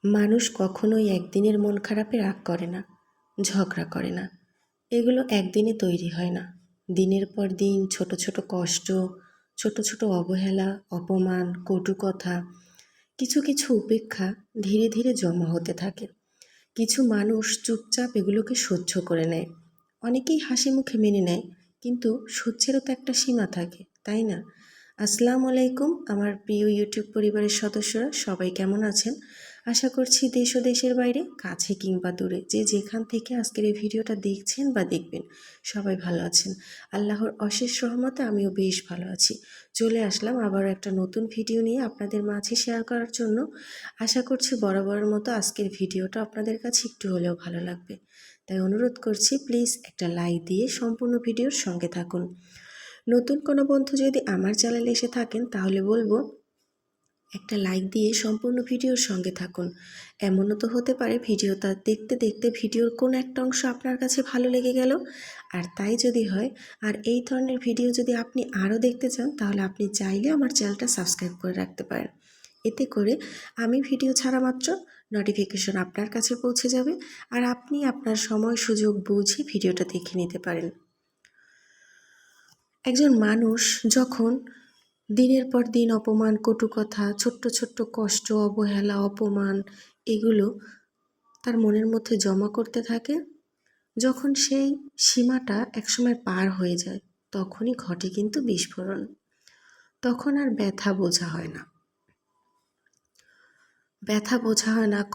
মানুষ কখনোই একদিনের মন খারাপে রাগ করে না, ঝগড়া করে না। এগুলো একদিনে তৈরি হয় না। দিনের পর দিন ছোট ছোট কষ্ট, ছোট ছোট অবহেলা, অপমান, কটু কথা, কিছু কিছু উপেক্ষা ধীরে ধীরে জমা হতে থাকে। কিছু মানুষ চুপচাপ এগুলোকে সহ্য করে নেয়। অনেকেই হাসি মুখে মেনে নেয়, কিন্তু সহ্যেরও তো একটা সীমা থাকে, তাই না? আসসালামু আলাইকুম আমার প্রিয় ইউটিউব পরিবারের সদস্যরা, সবাই কেমন আছেন? আশা করছি দেশ ও দেশের বাইরে, কাছে কিংবা দূরে, যে যেখান থেকে আজকের এই ভিডিওটা দেখছেন বা দেখবেন, সবাই ভালো আছেন। আল্লাহর অশেষ রহমতে আমিও বেশ ভালো আছি। চলে আসলাম আবারও একটা নতুন ভিডিও নিয়ে আপনাদের মাঝে শেয়ার করার জন্য। আশা করছি বরাবরের মতো আজকের ভিডিওটা আপনাদের কাছে একটু হলেও ভালো লাগবে। তাই অনুরোধ করছি, প্লিজ একটা লাইক দিয়ে সম্পূর্ণ ভিডিওর সঙ্গে থাকুন। নতুন কোনো বন্ধু যদি আমার চ্যানেলে এসে থাকেন, তাহলে বলবো একটা লাইক দিয়ে সম্পূর্ণ ভিডিওর সঙ্গে থাকুন। এমনও তো হতে পারে ভিডিওটা দেখতে দেখতে ভিডিওর কোনো একটা অংশ আপনার কাছে ভালো লেগে গেল। আর তাই যদি হয়, আর এই ধরনের ভিডিও যদি আপনি আরও দেখতে চান, তাহলে আপনি চাইলে আমার চ্যানেলটা সাবস্ক্রাইব করে রাখতে পারেন। এতে করে আমি ভিডিও ছাড়া মাত্র নোটিফিকেশন আপনার কাছে পৌঁছে যাবে, আর আপনি আপনার সময় সুযোগ বুঝে ভিডিওটা দেখে নিতে পারেন। একজন মানুষ যখন দিনের পর দিন অপমান, কটু কথা, ছোট্ট ছোট্ট কষ্ট, অবহেলা, অপমান, এগুলো তার মনের মধ্যে জমা করতে থাকে, যখন সেই সীমাটা একসময় পার হয়ে যায়, তখনই ঘটে কিন্তু বিস্ফোরণ। তখন আর ব্যথা বোঝা হয় না,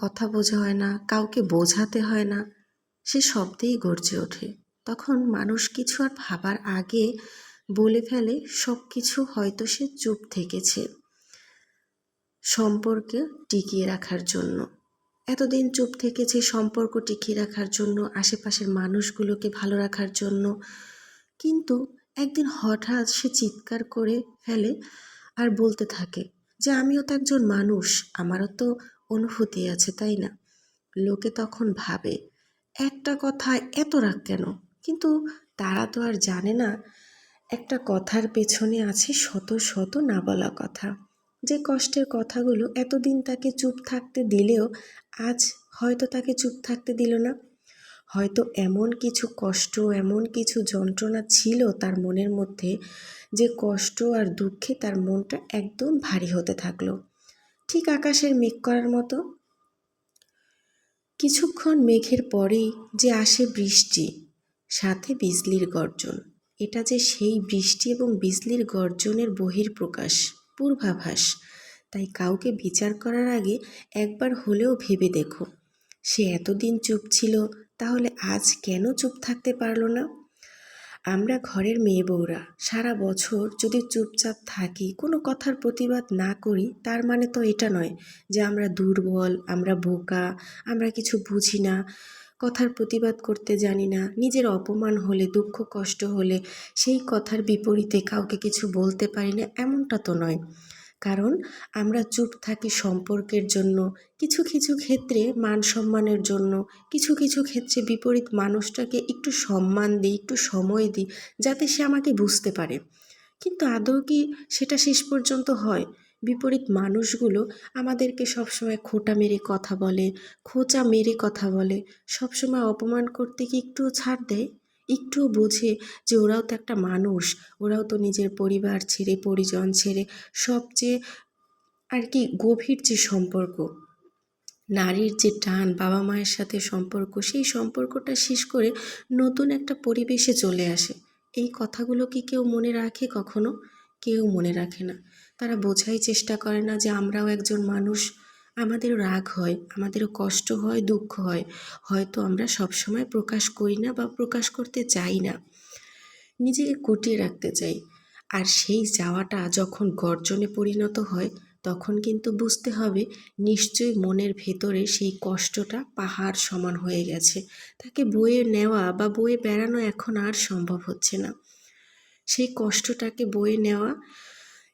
কথা বোঝা হয় না, কাউকে বোঝাতে হয় না, সে শব্দেই গর্জে ওঠে। তখন মানুষ কিছু আর ভাবার আগে বলে ফেলে সব কিছু। হয়তো সে চুপ থেকেছে সম্পর্কে টিকিয়ে রাখার জন্য, এতদিন চুপ থেকেছে সম্পর্ক টিকিয়ে রাখার জন্য, আশেপাশের মানুষগুলোকে ভালো রাখার জন্য। কিন্তু একদিন হঠাৎ সে চিৎকার করে ফেলে আর বলতে থাকে যে আমিও তো একজন মানুষ, আমারও তো অনুভূতি আছে, তাই না? লোকে তখন ভাবে একটা কথায় এত রাগ কেন, কিন্তু তারা তো আর জানে না একটা কথার পেছনে আছে শত শত না বলা কথা। যে কষ্টের কথাগুলো এতদিন তাকে চুপ থাকতে দিলেও আজ হয়তো তাকে চুপ থাকতে দিল না। হয়তো এমন কিছু কষ্ট, এমন কিছু যন্ত্রণা ছিল তার মনের মধ্যে, যে কষ্ট আর দুঃখে তার মনটা একদম ভারী হতে থাকলো, ঠিক আকাশের মেঘ করার মতো। কিছুক্ষণ মেঘের পরেই যে আসে বৃষ্টি, সাথে বিজলির গর্জন। এটা যে সেই বৃষ্টি এবং বিজলির গর্জনের বহিঃপ্রকাশ, পূর্বাভাস। তাই কাউকে বিচার করার আগে একবার হলেও ভেবে দেখো, সে এতদিন চুপ ছিল, তাহলে আজ কেন চুপ থাকতে পারলো না? আমরা ঘরের মেয়ে বউরা সারা বছর যদি চুপচাপ থাকি, কোনো কথার প্রতিবাদ না করি, তার মানে তো এটা নয় যে আমরা দুর্বল, আমরা বোকা, আমরা কিছু বুঝি না, কথার প্রতিবাদ করতে জানি না। নিজের অপমান হলে, দুঃখ কষ্ট হলে সেই কথার বিপরীতে কাউকে কিছু বলতে পারি না, এমনটা তো নয়। কারণ আমরা চুপ থাকি সম্পর্কের জন্য, কিছু কিছু ক্ষেত্রে মান সম্মানের জন্য, কিছু কিছু ক্ষেত্রে বিপরীত মানুষটাকে একটু সম্মান দিই, একটু সময় দিই, যাতে সে আমাকে বুঝতে পারে। কিন্তু আদৌ কি সেটা শেষ পর্যন্ত হয়? বিপরীত মানুষগুলো আমাদেরকে সবসময় খোঁটা মেরে কথা বলে, খোঁচা মেরে কথা বলে, সবসময় অপমান করতে কি একটুও ছাড় দেয়? একটুও বোঝে যে ওরাও তো একটা মানুষ, ওরাও তো নিজের পরিবার ছেড়ে, পরিজন ছেড়ে, সবচেয়ে আর কি গভীর যে সম্পর্ক, নারীর যে টান, বাবা মায়ের সাথে সম্পর্ক, সেই সম্পর্কটা শেষ করে নতুন একটা পরিবেশে চলে আসে। এই কথাগুলো কি কেউ মনে রাখে কখনো? কেউ মনে রাখে না। তারা বোঝাই চেষ্টা করে না যে আমরাও একজন মানুষ, আমাদেরও রাগ হয়, আমাদেরও কষ্ট হয়, দুঃখ হয়। হয়তো আমরা সবসময় প্রকাশ করি না বা প্রকাশ করতে চাই না, নিজেকে গুটিয়ে রাখতে চাই। আর সেই চাওয়াটা যখন গর্জনে পরিণত হয়, তখন কিন্তু বুঝতে হবে নিশ্চয়ই মনের ভেতরে সেই কষ্টটা পাহাড় সমান হয়ে গেছে। তাকে বয়ে নেওয়া বা বয়ে বেড়ানো এখন আর সম্ভব হচ্ছে না। সেই কষ্টটাকে বয়ে নেওয়া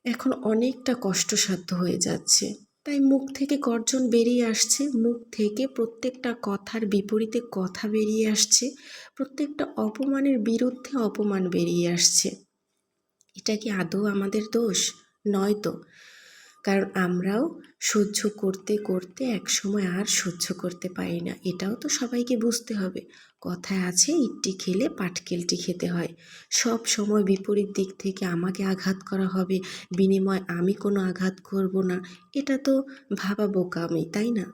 এখন অনেকটা কষ্টসাধ্য হয়ে যাচ্ছে। তাই মুখ থেকে গর্জন বেরিয়ে আসছে, মুখ থেকে প্রত্যেকটা কথার বিপরীতে কথা বেরিয়ে আসছে, প্রত্যেকটা অপমানের বিরুদ্ধে অপমান বেরিয়ে আসছে। এটা কি আদৌ আমাদের দোষ? নয় তো। কারণ আমরাও সহ্য করতে করতে একসময় আর সহ্য করতে পারি না, এটাও তো সবাইকে বুঝতে হবে। কথায় আছে ইট্টি খেলে পাটকেলটি খেতে হয়। সব সময় বিপরীত দিক থেকে আমাকে আঘাত করা হবে, বিনিময়ে আমি কোনো আঘাত করব না, এটা তো ভাবা বোকামি, তাই না?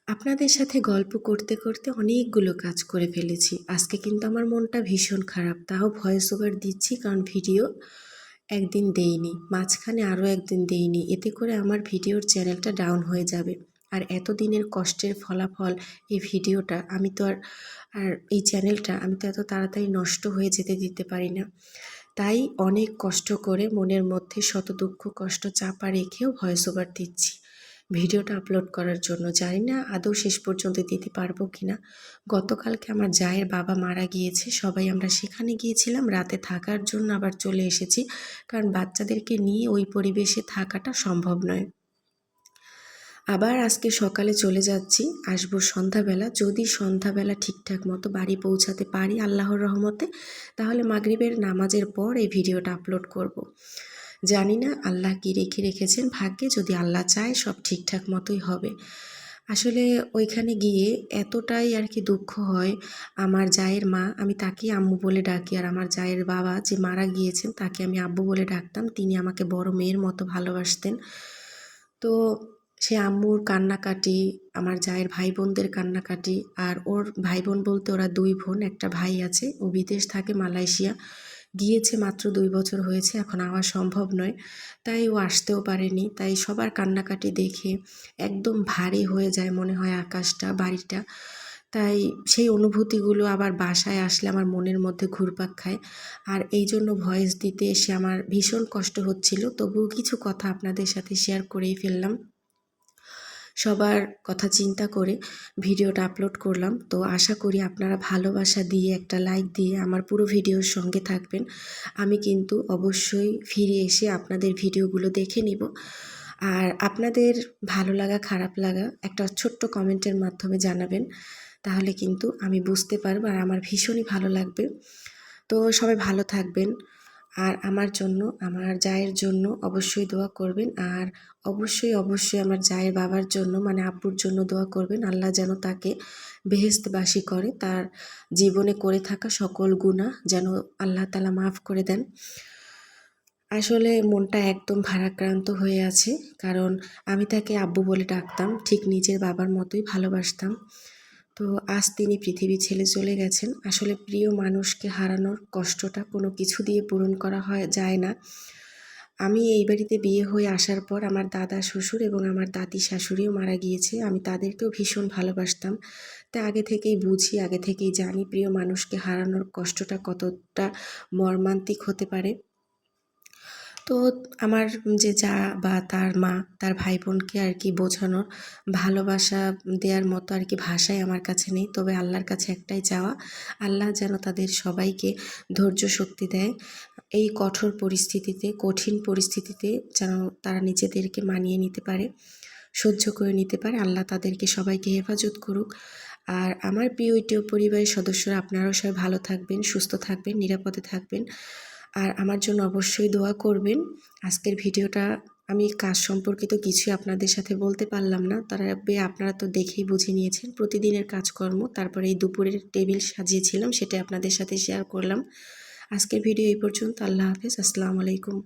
আপনাদের সাথে গল্প করতে করতে অনেকগুলো কাজ করে ফেলেছি। আজকে কিন্তু আমার মনটা ভীষণ খারাপ, তাও ভয়েস ওভার দিচ্ছি কারণ ভিডিও একদিন দেইনি, মাঝখানে আরও একদিন দেইনি, এতে করে আমার ভিডিওর চ্যানেলটা ডাউন হয়ে যাবে। আর এতদিনের কষ্টের ফলাফল এই ভিডিওটা আমি তো আর এই চ্যানেলটা আমি তো এত তাড়াতাড়ি নষ্ট হয়ে যেতে দিতে পারি না। তাই অনেক কষ্ট করে মনের মধ্যে শত দুঃখ কষ্ট চাপা রেখেও ভয়েস ওভার দিচ্ছি ভিডিওটা আপলোড করার জন্য। জানি না আদৌ শেষ পর্যন্ত দিতে পারবো কিনা। গতকালকে আমার জায়ের বাবা মারা গিয়েছে, সবাই আমরা সেখানে গিয়েছিলাম রাতে থাকার জন্য, আবার চলে এসেছি কারণ বাচ্চাদেরকে নিয়ে ওই পরিবেশে থাকাটা সম্ভব নয়। আবার আজকে সকালে চলে যাচ্ছি, আসবো সন্ধ্যাবেলা। যদি সন্ধ্যাবেলা ঠিকঠাক মতো বাড়ি পৌঁছাতে পারি আল্লাহর রহমতে, তাহলে মাগরিবের নামাজের পর এই ভিডিওটা আপলোড করব। জানি না আল্লাহ কি রেখেছেন ভাগ্যে, যদি আল্লাহ চায় সব ঠিকঠাক মতোই হবে। আসলে ওইখানে গিয়ে এতটাই আর কি দুঃখ হয়। আমার জায়ের মা, আমি তাকেই আম্মু বলে ডাকি, আর আমার জায়ের বাবা যে মারা গিয়েছেন তাকে আমি আব্বু বলে ডাকতাম। তিনি আমাকে বড় মেয়ের মতো ভালোবাসতেন। তো সে আম্মুর কান্নাকাটি, আমার জায়ের ভাই বোনদের কান্নাকাটি, আর ওর ভাই বোন বলতে ওরা 2 বোন, একটা ভাই আছে, ও বিদেশ থাকে মালয়েশিয়া, গিয়েছে মাত্র 2 বছর হয়েছে, এখন আওয়া সম্ভব নয়, তাই ও আসতেও পারেনি। তাই সবার কান্নাকাটি দেখে একদম ভারী হয়ে যায়, মনে হয় আকাশটা বাড়িটা। তাই সেই অনুভূতিগুলো আবার বাসায় আসলে আমার মনের মধ্যে ঘুরপাক খায়। আর এই জন্য ভয়েস দিতে এসে আমার ভীষণ কষ্ট হচ্ছিল, তবুও কিছু কথা আপনাদের সাথে শেয়ার করেই ফেললাম। সবার কথা চিন্তা করে ভিডিওটা আপলোড করলাম। তো আশা করি আপনারা ভালোবাসা দিয়ে একটা লাইক দিয়ে আমার পুরো ভিডিওর সঙ্গে থাকবেন। আমি কিন্তু অবশ্যই ফিরে এসে আপনাদের ভিডিওগুলো দেখে নিব। আর আপনাদের ভালো লাগা খারাপ লাগা একটা ছোট্ট কমেন্টের মাধ্যমে জানাবেন, তাহলে কিন্তু আমি বুঝতে পারবো আর আমার ভীষণই ভালো লাগবে। তো সবাই ভালো থাকবেন। আর আমার জন্য, আমার জায়ের জন্য অবশ্যই দোয়া করবেন। আর অবশ্যই আমার জায়ের বাবার জন্য, মানে আব্বুর জন্য দোয়া করবেন। আল্লাহ যেন তাকে বেহেশতবাসী করে, তার জীবনে করে থাকা সকল গুনাহ যেন আল্লাহ তাআলা মাফ করে দেন। আসলে মনটা একদম ভারাক্রান্ত হয়ে আছে, কারণ আমি তাকে আব্বু বলে ডাকতাম, ঠিক নিজের বাবার মতোই ভালোবাসতাম। তো আজ তিনি পৃথিবী ছেড়ে চলে গেছেন। আসলে প্রিয় মানুষকে হারানোর কষ্টটা কোনো কিছু দিয়ে পূরণ করা যায় না। আমি এই বাড়িতে বিয়ে হয়ে আসার পর আমার দাদা শ্বশুর এবং আমার দাদি শাশুড়িও মারা গিয়েছে। আমি তাদেরকেও ভীষণ ভালোবাসতাম। তাই আগে থেকেই বুঝি, আগে থেকেই জানি প্রিয় মানুষকে হারানোর কষ্টটা কতটা মর্মান্তিক হতে পারে। তো আমার যে যা বা তার মা, তার ভাই বোনকে আর কি বোঝানোর, ভালোবাসা দেওয়ার মতো আর কি ভাষাই আমার কাছে নেই। তবে আল্লাহর কাছে একটাই চাওয়া, আল্লাহ যেন তাদের সবাইকে ধৈর্য শক্তি দেয়। এই কঠোর পরিস্থিতিতে, কঠিন পরিস্থিতিতে যেন তারা নিজেদেরকে মানিয়ে নিতে পারে, সহ্য করে নিতে পারে। আল্লাহ তাদেরকে সবাইকে হেফাজত করুক। আর আমার প্রিয় ইউটিউব পরিবারের সদস্যরা, আপনারাও সবাই ভালো থাকবেন, সুস্থ থাকবেন, নিরাপদে থাকবেন। আর আমার জন্য অবশ্যই দোয়া করবেন। আজকের ভিডিওটা আমি কাজ সম্পর্কিত কিছুই আপনাদের সাথে বলতে পারলাম না, তবে আপনারা তো দেখেই বুঝে নিয়েছেন প্রতিদিনের কাজকর্ম। তারপরে এই দুপুরের টেবিল সাজিয়েছিলাম, সেটা আপনাদের সাথে শেয়ার করলাম। আজকের ভিডিও এই পর্যন্ত। আল্লাহ হাফেজ, আসসালামু আলাইকুম।